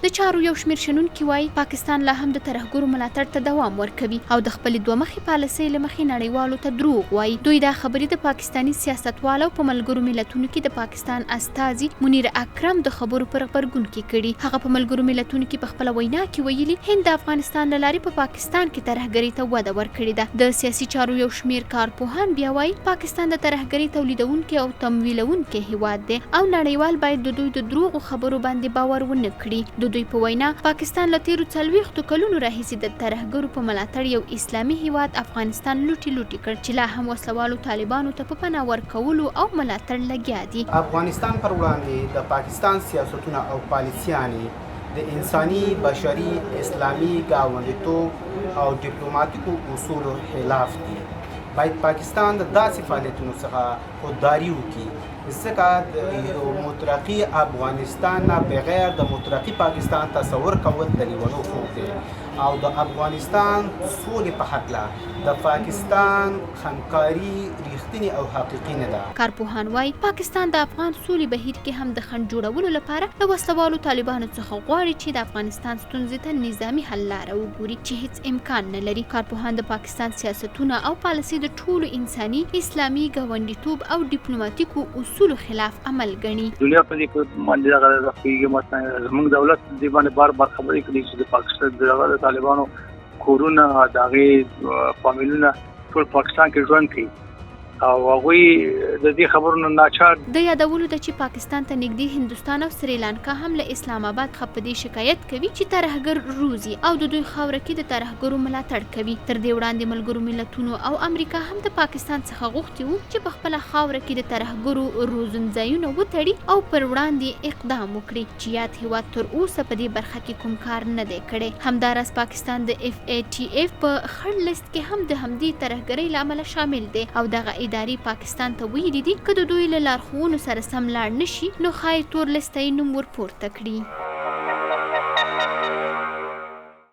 د چارو یو شمېر شنونکي وایي پاکستان لا هم د ترهګرو ملاتړ ته دوام ورکوي او د خپلې دوه مخې پالیسۍ له مخې نړیوالو ته دروغ وایي. دوی دا خبرې د پاکستاني سیاستوالو په ملګرو ملتونو کې د پاکستان استازي منیر اکرم د خبرو پر غبرګون کې کړي. هغه په ملګرو ملتونو کې په خپل وینا کې ویلي هند د افغانستان له لارې په پاکستان کې ترهګرۍ ته وده ورکړې ده. د سیاسي چارو یو شمېر کارپوهان بیا وایي پاکستان د ترهګرۍ تولیدونکي او تمویلونکي هیواد دی او نړیوال باید د دوی د دروغو خبرو باندې باور ونه کړي. د دوی په وینا پاکستان له تیرو 40 کلونو راهیسې د ترهګرو په ملاتړ یو اسلامي هیواد افغانستان لوټي کړ چې لا هم وسلوالو طالبانو ته په پناه ورکولو او ملاتړ لګیا دي. افغانستان پر وړاندې د پاکستان سیاستونه او پالیسیانې د انساني بشري اسلامي ګاونډیتوب او ډیپلوماټیکو اصولو خلاف دي. باید پاکستان د داسې فعالیتونو څخه خودداري وکړي ځکه د یو مترقي افغانستان نه بغیر د مترقي پاکستان تصور کول د لیونو خوب دی او د افغانستان سولې په هکله د پاکستان همکاري رښتینې او حقیقي نه ده. کارپوهان وایي پاکستان د افغان سولې بهیر کې هم د خنډ جوړولو لپاره د وسلوالو طالبانو څخه غواړي چې د افغانستان ستونزې ته نظامي حل لاره وګوري چې هیڅ امکان نه لري. کارپوهان د پاکستان سیاستونه او پالیسي د ټولو انساني اسلامي ګاونډیتوب او ډیپلوماټیکو اصولو خلاف عمل ګڼي. دنیا په دې باندې هغه راځي مثلا زموږ دولت د باندې بار خبرې کوي چې د پاکستان د طالبانو کورونه دغه فامیلونه ټول پاکستان کې ژوند کوي او هغوی د دې خبرونو ناچار د یادولو ده چې پاکستان ته نږدې هندوستان او سریلانکا هم له اسلام آباد څخه په دې شکایت کوي چې ترهګر روزي او د دوی خاوره کې د ترهګرو ملاتړ کوي. تر دې وړاندې ملګرو ملتونو او امریکا هم د پاکستان څخه غوښتي وو چې په خپله خاوره کې د ترهګرو روزنځایونه وتړي او پر وړاندې اقدام وکړي چې یاد هیواد تر اوسه په دې برخه کې کوم کار نه دی کړی. همداراز پاکستان د FATF په خړ لیست کې هم د همدې ترهګرۍ له امله شامل دی او دغه ادارې پاکستان ته ویلي دي که د دوی له لارښوونو سره سم لاړ نشي نو ښایي تور لیست ته یې نوم ورپورته کړي.